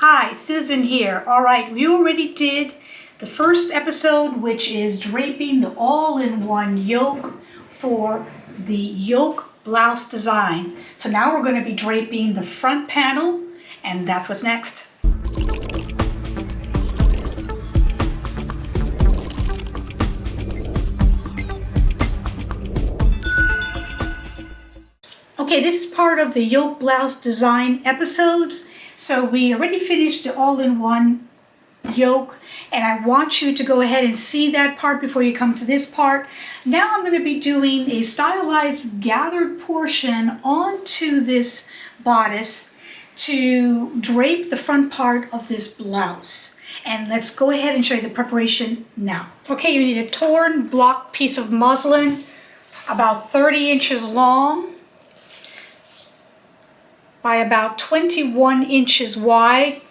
Hi, Susan here. All right, we already did the first episode, which is draping the all-in-one yoke for the yoke blouse design. So now we're going to be draping the front panel, and that's what's next. Okay, this is part of the yoke blouse design episodes. So we already finished the all-in-one yoke, and I want you to go ahead and see that part before you come to this part. Now I'm going to be doing a stylized gathered portion onto this bodice to drape the front part of this blouse. And let's go ahead and show you the preparation now. Okay, you need a torn block piece of muslin about 30 inches long by about 21 inches wide.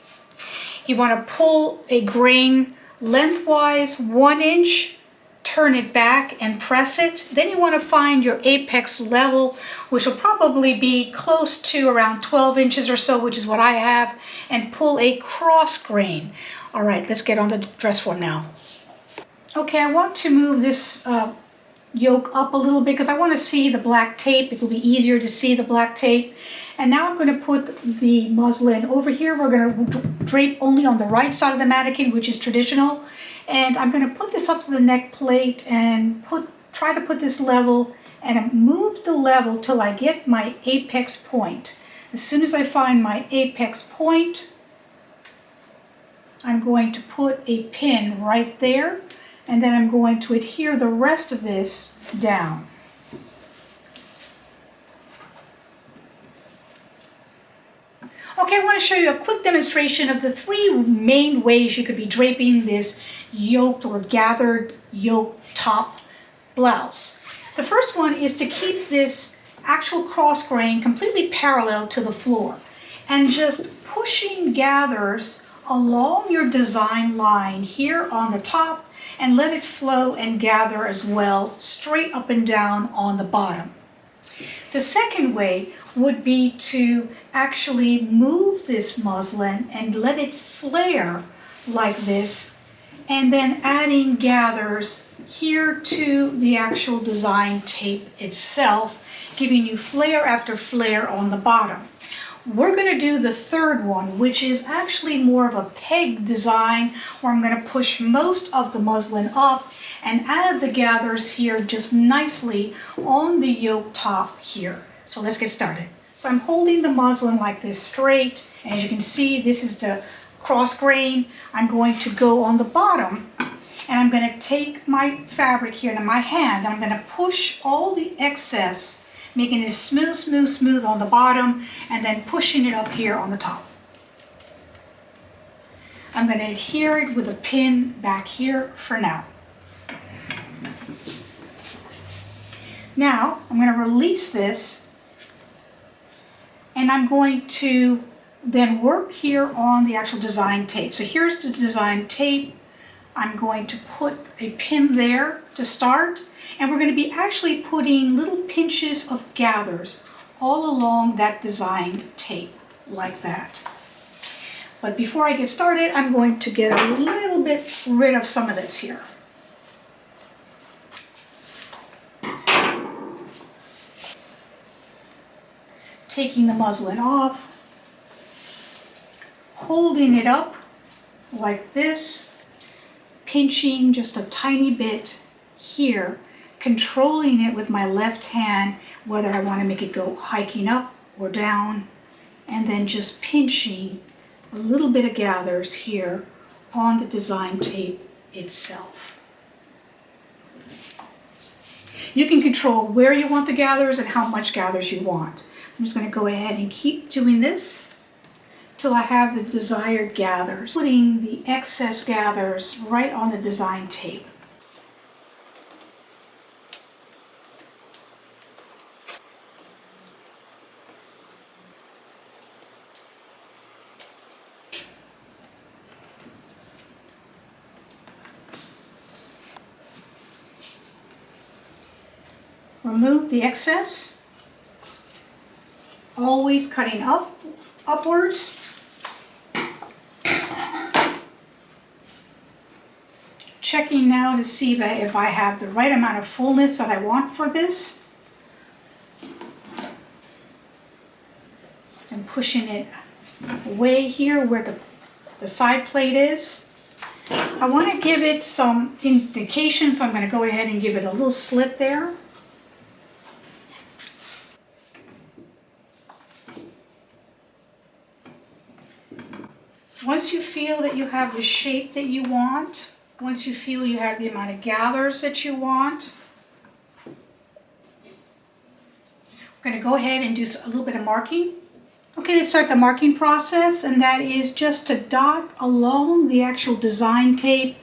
You want to pull a grain lengthwise 1 inch, turn it back and press it. Then you want to find your apex level, which will probably be close to around 12 inches or so, which is what I have, and pull a cross grain. All right, let's get on the dress form now. Okay, I want to move this yoke up a little bit because I want to see the black tape. It'll be easier to see the black tape. And now I'm going to put the muslin over here. We're going to drape only on the right side of the mannequin, which is traditional. And I'm going to put this up to the neck plate and try to put this level and move the level till I get my apex point. As soon as I find my apex point, I'm going to put a pin right there, and then I'm going to adhere the rest of this down. Okay, I want to show you a quick demonstration of the three main ways you could be draping this yoked or gathered yoke top blouse. The first one is to keep this actual cross grain completely parallel to the floor and just pushing gathers along your design line here on the top and let it flow and gather as well straight up and down on the bottom. The second way would be to actually move this muslin and let it flare like this, and then adding gathers here to the actual design tape itself, giving you flare after flare on the bottom. We're going to do the third one, which is actually more of a peg design, where I'm going to push most of the muslin up and add the gathers here just nicely on the yoke top here. So let's get started. So I'm holding the muslin like this straight, and as you can see, this is the cross grain. I'm going to go on the bottom, and I'm going to take my fabric here in my hand, and I'm going to push all the excess, making it smooth, smooth, smooth on the bottom, and then pushing it up here on the top. I'm going to adhere it with a pin back here for now. Now, I'm going to release this, and I'm going to then work here on the actual design tape. So here's the design tape. I'm going to put a pin there to start, and we're going to be actually putting little pinches of gathers all along that design tape like that. But before I get started, I'm going to get a little bit rid of some of this here. Taking the muslin off, holding it up like this, pinching just a tiny bit here, controlling it with my left hand, whether I want to make it go hiking up or down, and then just pinching a little bit of gathers here on the design tape itself. You can control where you want the gathers and how much gathers you want. I'm just going to go ahead and keep doing this till I have the desired gathers. Putting the excess gathers right on the design tape. Remove the excess. Always cutting upwards. checking now to see that if I have the right amount of fullness that I want for this. I'm pushing it away here where the side plate is. I want to give it some indication, so I'm going to go ahead and give it a little slit there. Once you feel that you have the shape that you want, once you feel you have the amount of gathers that you want, we're going to go ahead and do a little bit of marking. Okay, let's start the marking process, and that is just to dot along the actual design tape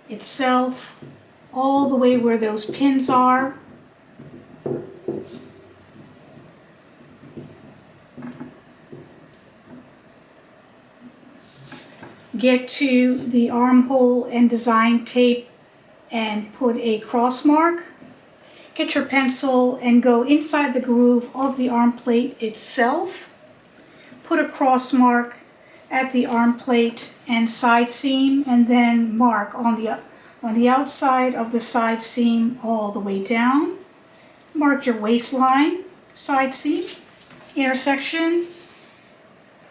itself, all the way where those pins are. Get to the armhole and design tape and put a cross mark. Get your pencil and go inside the groove of the arm plate itself. Put a cross mark at the arm plate and side seam, and then mark on the outside of the side seam all the way down. Mark your waistline, side seam, intersection.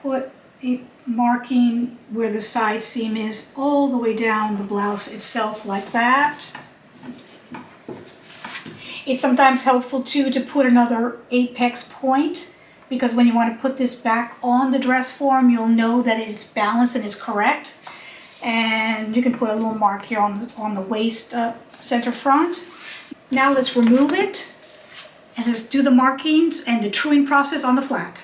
Put a marking where the side seam is all the way down the blouse itself, like that. It's sometimes helpful too to put another apex point, because when you want to put this back on the dress form, you'll know that it's balanced and it's correct. And you can put a little mark here on the waist center front. Now let's remove it and let's do the markings and the truing process on the flat.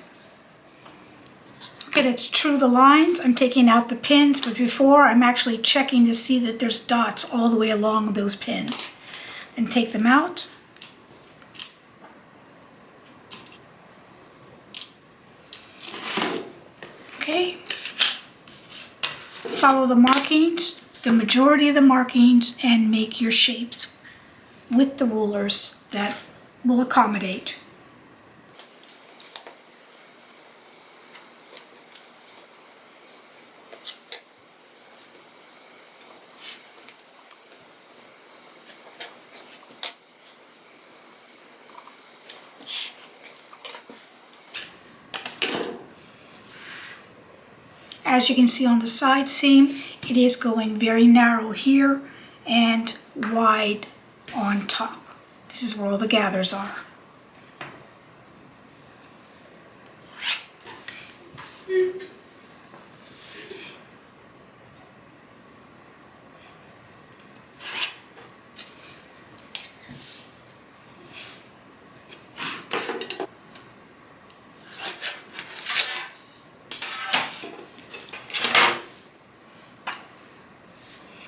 Okay, let's true the lines. I'm taking out the pins, but before I'm actually checking to see that there's dots all the way along those pins. And take them out. Okay. Follow the markings, the majority of the markings, and make your shapes with the rulers that will accommodate. As you can see on the side seam, it is going very narrow here and wide on top. This is where all the gathers are.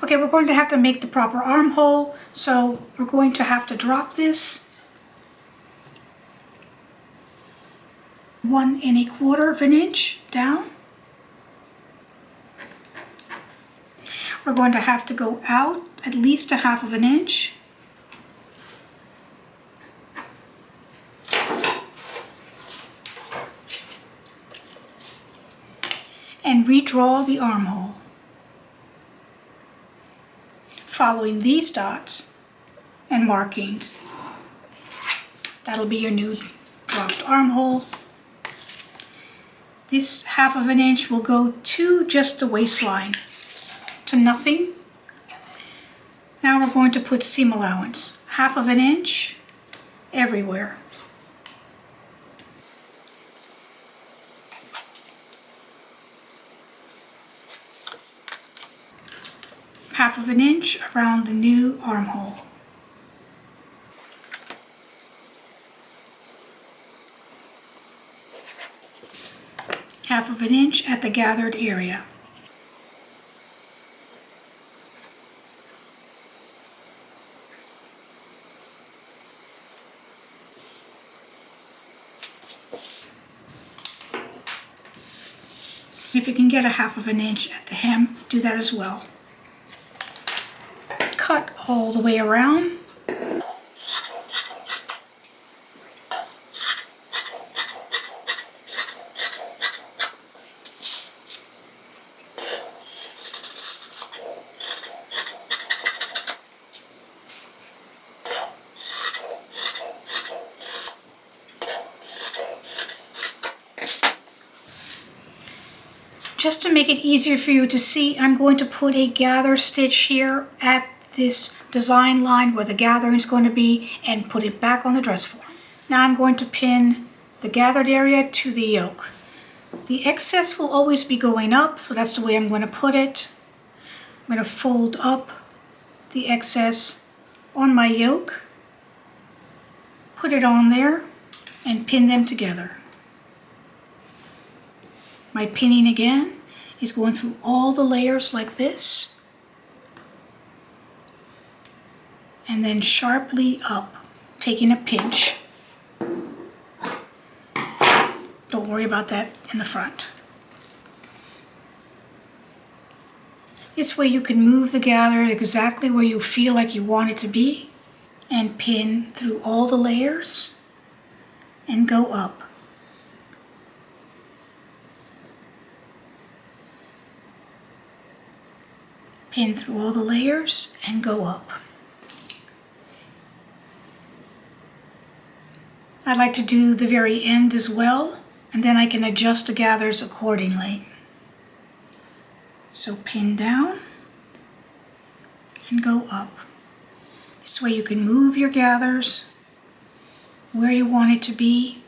Okay, we're going to have to make the proper armhole, so we're going to have to drop this 1 1/4 inch down. We're going to have to go out at least 1/2 inch. And redraw the armhole. Following these dots and markings. That'll be your new dropped armhole. This 1/2 inch will go to just the waistline, to nothing. Now we're going to put seam allowance, 1/2 inch everywhere. 1/2 inch around the new armhole. 1/2 inch at the gathered area. If you can get 1/2 inch at the hem, do that as well. Cut all the way around. Just to make it easier for you to see, I'm going to put a gather stitch here at this design line where the gathering is going to be and put it back on the dress form. Now I'm going to pin the gathered area to the yoke. The excess will always be going up, so that's the way I'm going to put it. I'm going to fold up the excess on my yoke, put it on there, and pin them together. My pinning again is going through all the layers like this, and then sharply up, taking a pinch. Don't worry about that in the front. This way you can move the gather exactly where you feel like you want it to be and pin through all the layers and go up. Pin through all the layers and go up. I like to do the very end as well, and then I can adjust the gathers accordingly. So pin down and go up. This way you can move your gathers where you want it to be,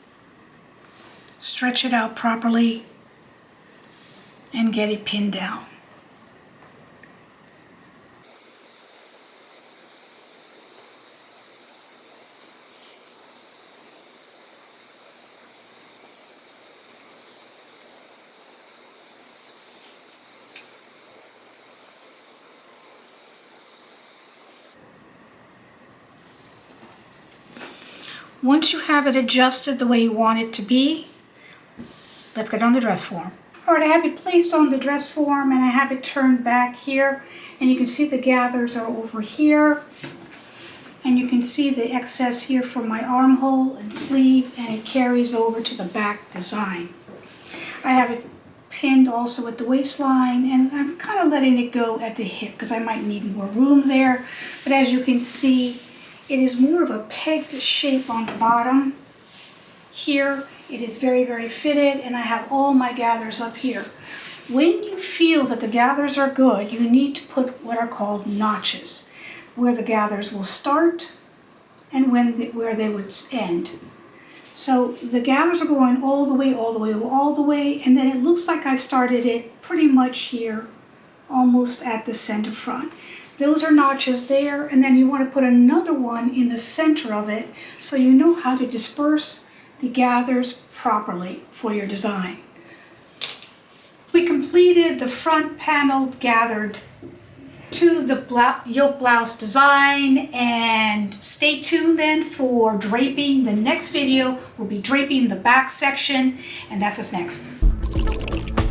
stretch it out properly, and get it pinned down. Once you have it adjusted the way you want it to be, let's get on the dress form. All right, I have it placed on the dress form and I have it turned back here, and you can see the gathers are over here, and you can see the excess here for my armhole and sleeve, and it carries over to the back design. I have it pinned also at the waistline, and I'm kind of letting it go at the hip because I might need more room there, but as you can see, it is more of a pegged shape on the bottom. Here, it is very, very fitted, and I have all my gathers up here. When you feel that the gathers are good, you need to put what are called notches, where the gathers will start and where they would end. So the gathers are going all the way, all the way, all the way, and then it looks like I started it pretty much here, almost at the center front. Those are notches there, and then you want to put another one in the center of it so you know how to disperse the gathers properly for your design. We completed the front panel gathered to the yoke blouse design, and stay tuned then for draping. The next video will be draping the back section, and that's what's next.